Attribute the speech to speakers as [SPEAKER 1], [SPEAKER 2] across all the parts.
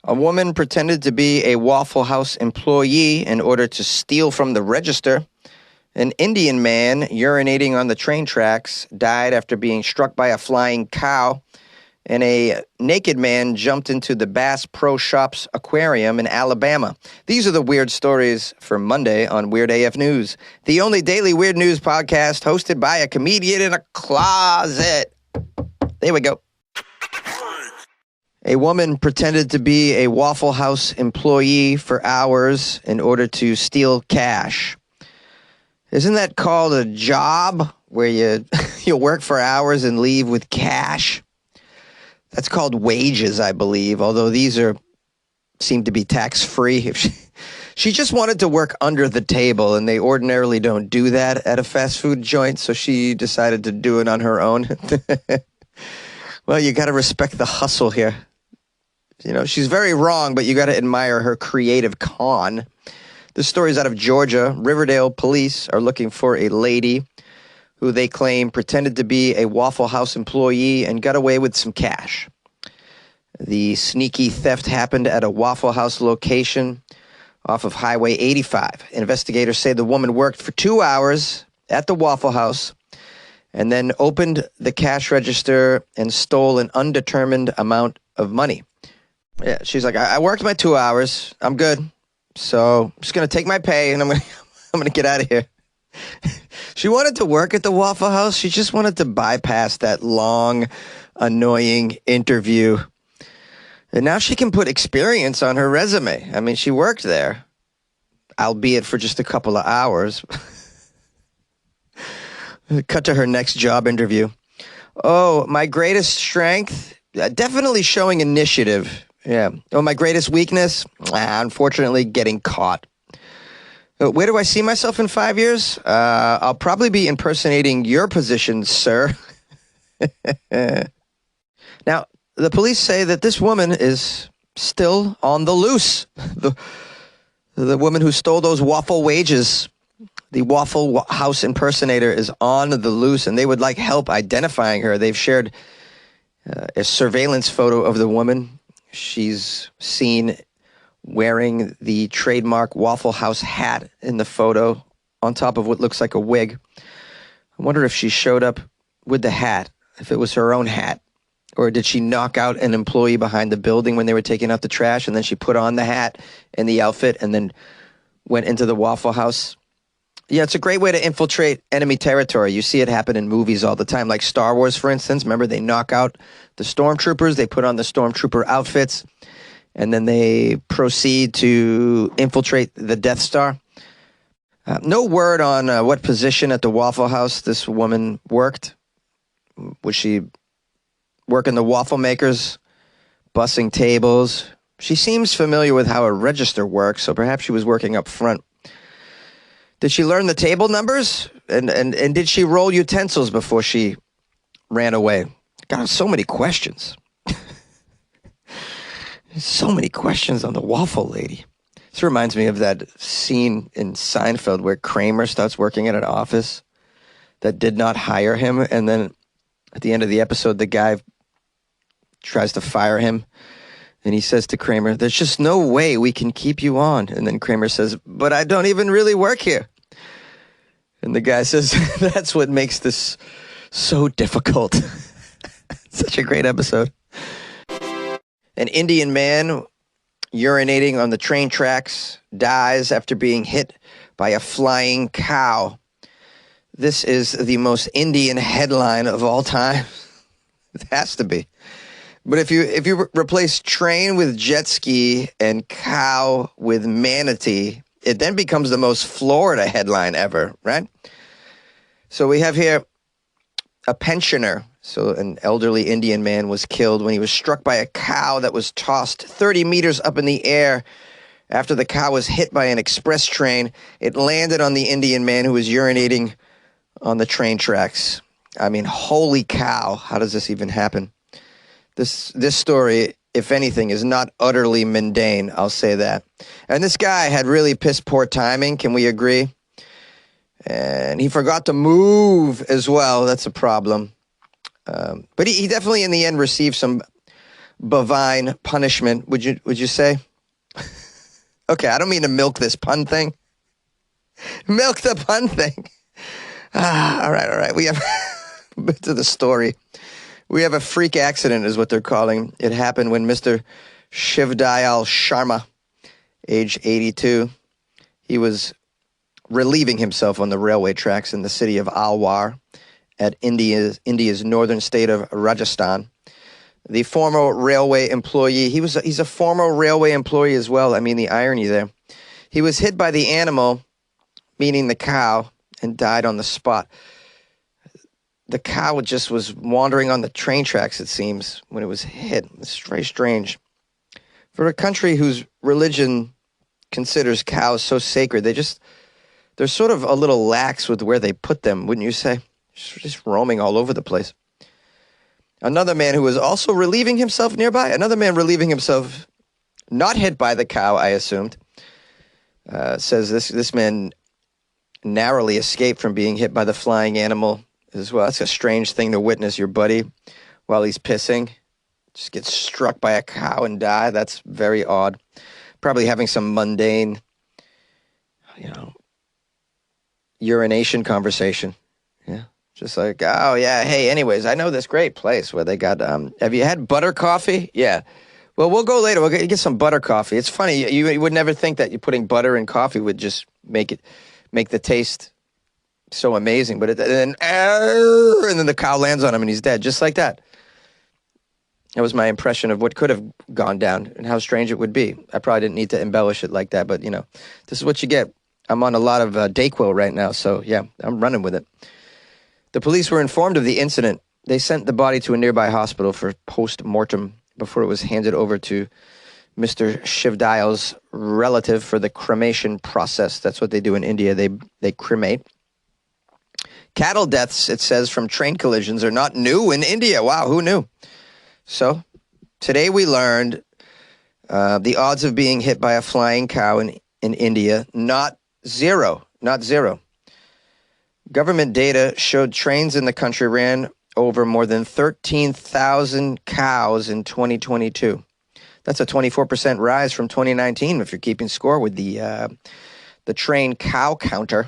[SPEAKER 1] A woman pretended to be a Waffle House employee in order to steal from the register. An Indian man urinating on the train tracks died after being struck by a flying cow. And a naked man jumped into the Bass Pro Shops aquarium in Alabama. These are the weird stories for Monday on Weird AF News, the only daily weird news podcast hosted by a comedian in a closet. There we go. A woman pretended to be a Waffle House employee for hours in order to steal cash. Isn't that called a job where you work for hours and leave with cash? That's called wages, I believe, although these seem to be tax-free. She just wanted to work under the table, and they ordinarily don't do that at a fast food joint, so she decided to do it on her own. Well, you got to respect the hustle here. You know, she's very wrong, but you got to admire her creative con. This story is out of Georgia. Riverdale police are looking for a lady who they claim pretended to be a Waffle House employee and got away with some cash. The sneaky theft happened at a Waffle House location off of Highway 85. Investigators say the woman worked for 2 hours at the Waffle House and then opened the cash register and stole an undetermined amount of money. Yeah, she's like, I worked my 2 hours. I'm good. So I'm just going to take my pay and I'm going to get out of here. She wanted to work at the Waffle House. She just wanted to bypass that long, annoying interview. And now she can put experience on her resume. I mean, she worked there, albeit for just a couple of hours. Cut to her next job interview. Oh, my greatest strength? Definitely showing initiative. Yeah. Oh, my greatest weakness? Unfortunately, getting caught. Where do I see myself in 5 years? I'll probably be impersonating your position, sir. Now, the police say that this woman is still on the loose. The woman who stole those waffle wages, the Waffle House impersonator, is on the loose, and they would like help identifying her. They've shared a surveillance photo of the woman. She's seen wearing the trademark Waffle House hat in the photo on top of what looks like a wig. I wonder if she showed up with the hat, if it was her own hat, or did she knock out an employee behind the building when they were taking out the trash, and then she put on the hat and the outfit and then went into the Waffle House? Yeah, it's a great way to infiltrate enemy territory. You see it happen in movies all the time, like Star Wars, for instance. Remember, they knock out the stormtroopers, they put on the stormtrooper outfits, and then they proceed to infiltrate the Death Star. No word on what position at the Waffle House this woman worked. Was she working the waffle makers, bussing tables? She seems familiar with how a register works, so perhaps she was working up front. Did she learn the table numbers? And did she roll utensils before she ran away? God, so many questions. So many questions on the waffle lady. This reminds me of that scene in Seinfeld where Kramer starts working at an office that did not hire him. And then at the end of the episode, the guy tries to fire him. And he says to Kramer, there's just no way we can keep you on. And then Kramer says, but I don't even really work here. And the guy says, that's what makes this so difficult. Such a great episode. An Indian man urinating on the train tracks dies after being hit by a flying cow. This is the most Indian headline of all time. It has to be. But if you replace train with jet ski and cow with manatee, it then becomes the most Florida headline ever, right? So we have here a pensioner. So an elderly Indian man was killed when he was struck by a cow that was tossed 30 meters up in the air. After the cow was hit by an express train, it landed on the Indian man who was urinating on the train tracks. I mean, holy cow, how does this even happen? This story, if anything, is not utterly mundane, I'll say that. And this guy had really piss poor timing, can we agree? And he forgot to move as well. That's a problem. But he definitely, in the end, received some bovine punishment, would you say? Okay, I don't mean to milk this pun thing. Milk the pun thing. All right. We have to the story. We have a freak accident is what they're calling. It happened when Mr. Shivdayal Sharma, age 82, he was relieving himself on the railway tracks in the city of Alwar at India's northern state of Rajasthan. The former railway employee, he's a former railway employee as well. I mean, the irony there. He was hit by the animal, meaning the cow, and died on the spot. The cow just was wandering on the train tracks, it seems, when it was hit. It's very strange. For a country whose religion considers cows so sacred, they're sort of a little lax with where they put them, wouldn't you say? Just roaming all over the place. Another man who was also relieving himself nearby, not hit by the cow, I assumed, says this man narrowly escaped from being hit by the flying animal as well. That's a strange thing to witness your buddy while he's pissing. Just get struck by a cow and die. That's very odd. Probably having some mundane, urination conversation. Yeah. Just like, oh, yeah, hey, anyways, I know this great place where they got, have you had butter coffee? Yeah. Well, we'll go later. We'll get some butter coffee. It's funny. You would never think that putting butter in coffee would just make the taste so amazing. But and then the cow lands on him and he's dead, just like that. That was my impression of what could have gone down and how strange it would be. I probably didn't need to embellish it like that, but, this is what you get. I'm on a lot of Dayquil right now, so, yeah, I'm running with it. The police were informed of the incident. They sent the body to a nearby hospital for post-mortem before it was handed over to Mr. Shivdayal's relative for the cremation process. That's what they do in India. They cremate. Cattle deaths, it says, from train collisions are not new in India. Wow, who knew? So today we learned the odds of being hit by a flying cow in India, not zero. Government data showed trains in the country ran over more than 13,000 cows in 2022. That's a 24% rise from 2019 if you're keeping score with the train cow counter.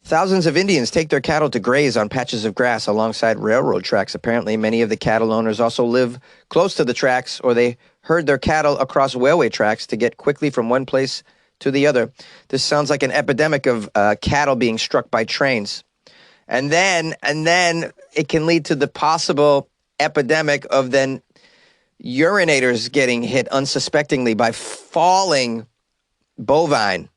[SPEAKER 1] Thousands of Indians take their cattle to graze on patches of grass alongside railroad tracks. Apparently, many of the cattle owners also live close to the tracks, or they herd their cattle across railway tracks to get quickly from one place to the other. This sounds like an epidemic of cattle being struck by trains. And then it can lead to the possible epidemic of then urinators getting hit unsuspectingly by falling bovine.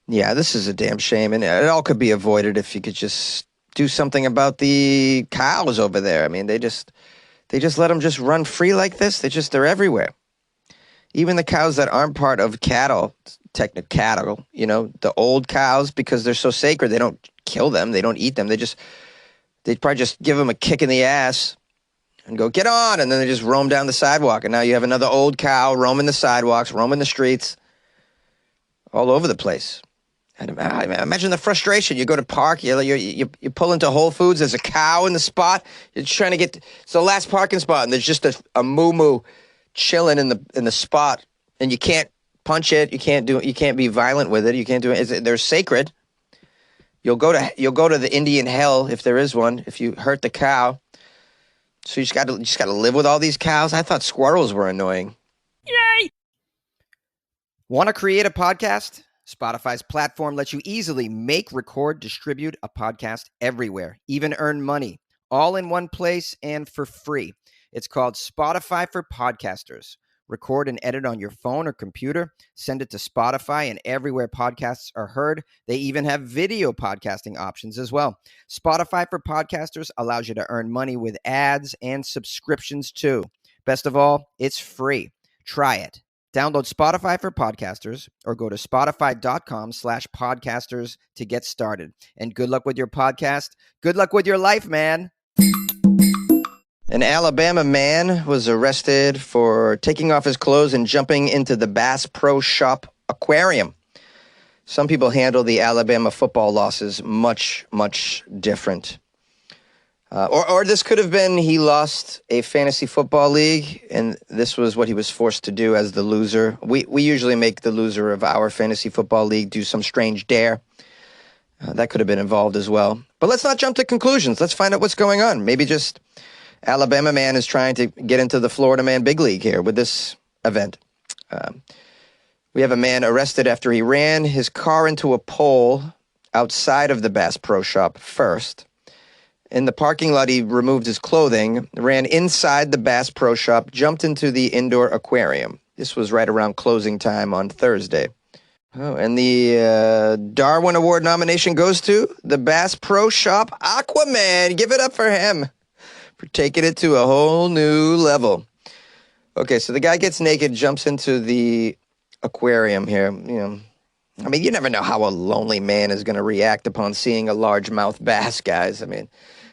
[SPEAKER 1] Yeah, this is a damn shame, and it all could be avoided if you could just do something about the cows over there. I mean, they just let them just run free like this. They're everywhere. Even the cows that aren't part of cattle, the old cows, because they're so sacred, they don't kill them, they don't eat them. They'd probably just give them a kick in the ass and go, get on, and then they just roam down the sidewalk, and now you have another old cow roaming the sidewalks, roaming the streets, all over the place. And imagine the frustration. You go to park, you pull into Whole Foods, there's a cow in the spot, you're trying to it's the last parking spot, and there's just a moo-moo chilling in the spot, and you can't punch it, you can't be violent with it, you can't do it. They're sacred. You'll go to the Indian hell if there is one, if you hurt the cow. So you just got to live with all these cows. I thought squirrels were annoying. Yay! Want to create a podcast? Spotify's platform lets you easily make, record, distribute a podcast everywhere, even earn money, all in one place and for free. It's called Spotify for Podcasters. Record and edit on your phone or computer, send it to Spotify and everywhere podcasts are heard. They even have video podcasting options as well. Spotify for Podcasters allows you to earn money with ads and subscriptions too. Best of all, it's free. Try it. Download Spotify for Podcasters or go to spotify.com/podcasters to get started. And good luck with your podcast. Good luck with your life, man. An Alabama man was arrested for taking off his clothes and jumping into the Bass Pro Shop aquarium. Some people handle the Alabama football losses much, much different. Or this could have been he lost a fantasy football league, and this was what he was forced to do as the loser. We usually make the loser of our fantasy football league do some strange dare. That could have been involved as well. But let's not jump to conclusions. Let's find out what's going on. Maybe just Alabama man is trying to get into the Florida man big league here with this event. We have a man arrested after he ran his car into a pole outside of the Bass Pro Shop first. In the parking lot, he removed his clothing, ran inside the Bass Pro Shop, jumped into the indoor aquarium. This was right around closing time on Thursday. Oh, and the Darwin Award nomination goes to the Bass Pro Shop Aquaman. Give it up for him for taking it to a whole new level. Okay, so the guy gets naked, jumps into the aquarium here. I mean, you never know how a lonely man is going to react upon seeing a largemouth bass, guys. I mean,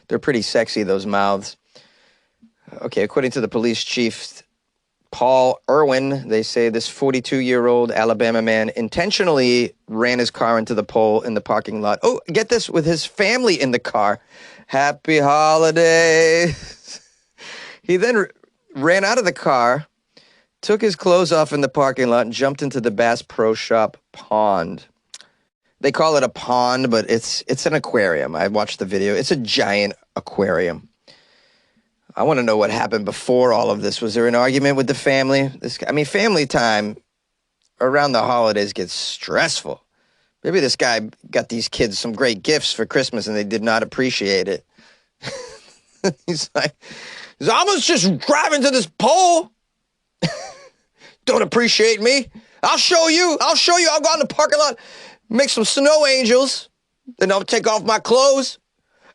[SPEAKER 1] they're pretty sexy, those mouths. Okay, according to the police chief, Paul Irwin, they say this 42-year-old Alabama man intentionally ran his car into the pole in the parking lot. Oh, get this, with his family in the car. Happy holidays. He then ran out of the car, took his clothes off in the parking lot, and jumped into the Bass Pro Shop pond. They call it a pond, but it's an aquarium. I watched the video. It's a giant aquarium. I want to know what happened before all of this. Was there an argument with the family? Family time around the holidays gets stressful. Maybe this guy got these kids some great gifts for Christmas and they did not appreciate it. He's like, I'm just driving to this pole. Don't appreciate me. I'll show you. I'll go out in the parking lot, make some snow angels, then I'll take off my clothes.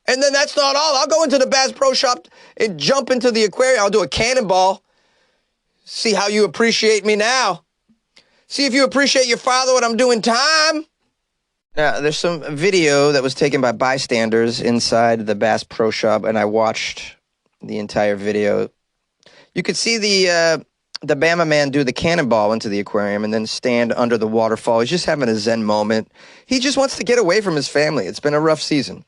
[SPEAKER 1] And then that's not all. I'll go into the Bass Pro Shop and jump into the aquarium. I'll do a cannonball. See how you appreciate me now. See if you appreciate your father when I'm doing time. Now, there's some video that was taken by bystanders inside the Bass Pro Shop, and I watched the entire video. You could see the Bamaman do the cannonball into the aquarium and then stand under the waterfall. He's just having a zen moment. He just wants to get away from his family. It's been a rough season.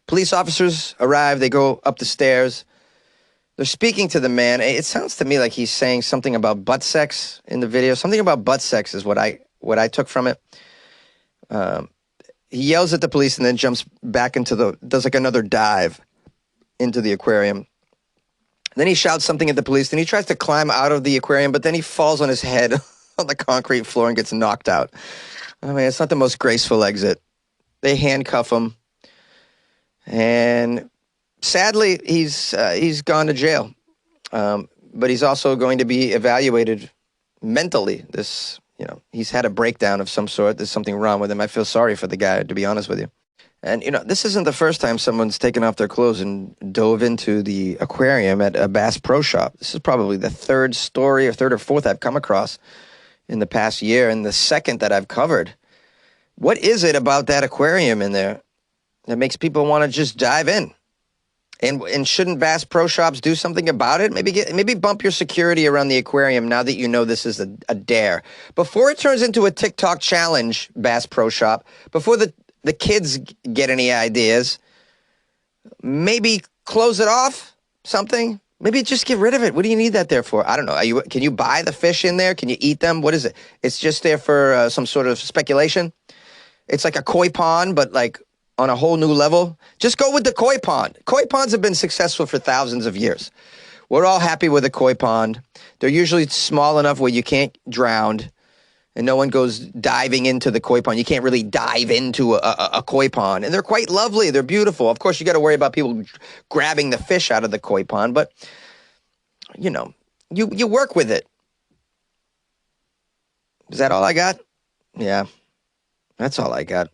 [SPEAKER 1] Police officers arrive. They go up the stairs. They're speaking to the man. It sounds to me like he's saying something about butt sex in the video. Something about butt sex is what I took from it. He yells at the police and then jumps back does like another dive into the aquarium. Then he shouts something at the police. Then he tries to climb out of the aquarium, but then he falls on his head on the concrete floor and gets knocked out. I mean, it's not the most graceful exit. They handcuff him. And sadly, he's gone to jail. But he's also going to be evaluated mentally. He's had a breakdown of some sort. There's something wrong with him. I feel sorry for the guy, to be honest with you. And, this isn't the first time someone's taken off their clothes and dove into the aquarium at a Bass Pro Shop. This is probably the third or fourth I've come across in the past year, and the second that I've covered. What is it about that aquarium in there that makes people want to just dive in? And shouldn't Bass Pro Shops do something about it? Maybe bump your security around the aquarium now that you know this is a dare. Before it turns into a TikTok challenge, Bass Pro Shop, before the kids get any ideas, maybe close it off, something. Maybe just get rid of it. What do you need that there for? I don't know. Can you buy the fish in there? Can you eat them? What is it? It's just there for some sort of speculation? It's like a koi pond, but like on a whole new level. Just go with the koi pond. Koi ponds have been successful for thousands of years. We're all happy with a koi pond. They're usually small enough where you can't drown, and no one goes diving into the koi pond. You can't really dive into a koi pond. And they're quite lovely. They're beautiful. Of course, you got to worry about people grabbing the fish out of the koi pond, but, you work with it. Is that all I got? Yeah, that's all I got.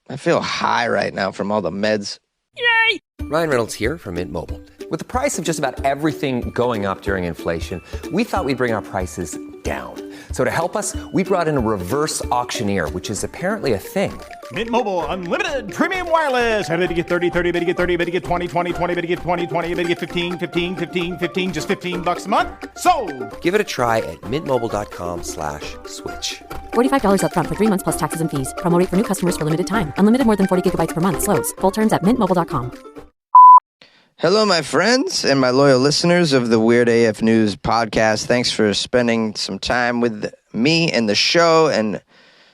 [SPEAKER 1] I feel high right now from all the meds.
[SPEAKER 2] Yay! Ryan Reynolds here from Mint Mobile. With the price of just about everything going up during inflation, we thought we'd bring our prices down. So to help us, we brought in a reverse auctioneer, which is apparently a thing.
[SPEAKER 3] Mint Mobile Unlimited Premium Wireless. How to get 30, 30, bit to get 30, bit to get 20, 20, 20, bit to get 20, 20, bit to get 15, 15, 15, 15, just $15 a month? Sold!
[SPEAKER 2] Give it a try at mintmobile.com/switch.
[SPEAKER 4] $45 up front for 3 months plus taxes and fees. Promo rate for new customers for limited time. Unlimited more than 40 gigabytes per month slows. Full terms at mintmobile.com.
[SPEAKER 1] Hello, my friends and my loyal listeners of the Weird AF News podcast. Thanks for spending some time with me and the show, and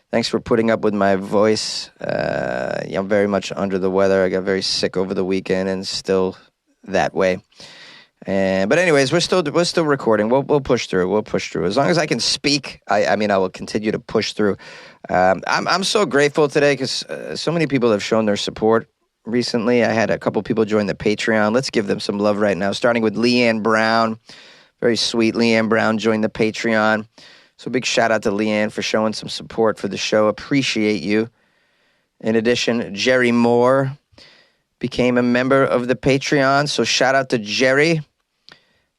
[SPEAKER 1] thanks for putting up with my voice. I'm very much under the weather. I got very sick over the weekend and still that way. But anyways, we're still recording. We'll push through. We'll push through. As long as I can speak, I will continue to push through. I'm so grateful today because so many people have shown their support recently. I had a couple people join the Patreon. Let's give them some love right now, starting with Leanne Brown. Very sweet. Leanne Brown joined the Patreon. So big shout out to Leanne for showing some support for the show. Appreciate you. In addition, Jerry Moore became a member of the Patreon. So shout out to Jerry.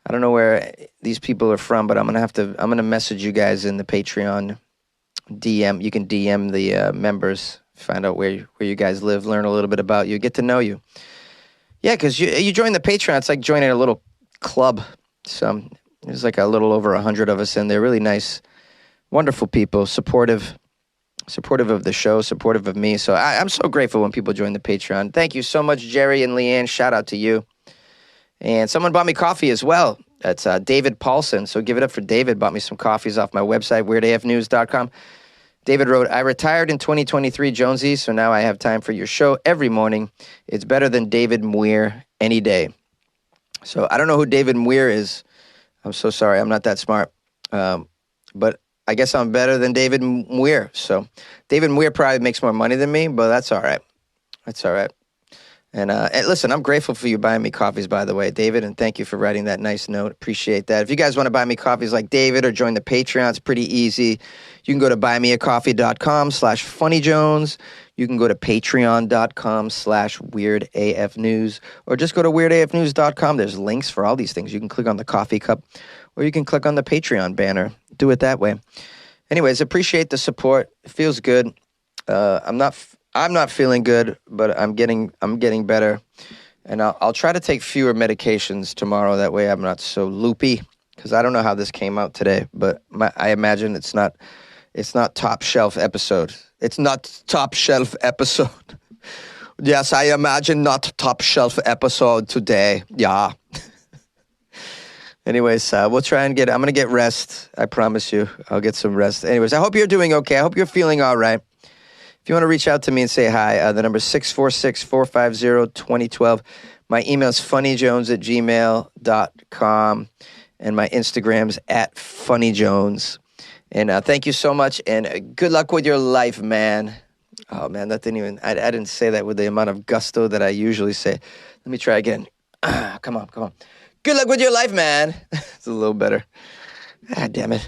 [SPEAKER 1] I don't know where these people are from, but I'm gonna message you guys in the Patreon DM. You can DM the members. Find out where you guys live, learn a little bit about you, get to know you. Yeah, because you join the Patreon, it's like joining a little club. So there's like a little over 100 of us in there. Really nice, wonderful people, supportive of the show, supportive of me. So I'm so grateful when people join the Patreon. Thank you so much, Jerry and Leanne. Shout out to you. And someone bought me coffee as well. That's David Paulson. So give it up for David. Bought me some coffees off my website, weirdafnews.com. David wrote, I retired in 2023, Jonesy, so now I have time for your show every morning. It's better than David Muir any day. So I don't know who David Muir is. I'm so sorry. I'm not that smart. But I guess I'm better than David Muir. So David Muir probably makes more money than me, but that's all right. That's all right. And listen, I'm grateful for you buying me coffees, by the way, David, and thank you for writing that nice note. Appreciate that. If you guys want to buy me coffees like David or join the Patreon, it's pretty easy. You can go to buymeacoffee.com/funnyjones. You can go to patreon.com/weirdafnews, or just go to weirdafnews.com. There's links for all these things. You can click on the coffee cup, or you can click on the Patreon banner. Do it that way. Anyways, appreciate the support. It feels good. I'm not feeling good, but I'm getting better, and I'll try to take fewer medications tomorrow. That way, I'm not so loopy. Because I don't know how this came out today, but I imagine it's not top shelf episode. It's not top shelf episode. Yes, I imagine not top shelf episode today. Yeah. Anyways, we'll try and I'm gonna get rest. I promise you, I'll get some rest. Anyways, I hope you're doing okay. I hope you're feeling all right. If you want to reach out to me and say hi, the number is 646-450-2012. My email is funnyjones@gmail.com, and my Instagram's @funnyjones. And thank you so much, and good luck with your life, man. Oh, man, that didn't even, I didn't say that with the amount of gusto that I usually say. Let me try again. Come on. Good luck with your life, man. It's a little better. Ah, damn it.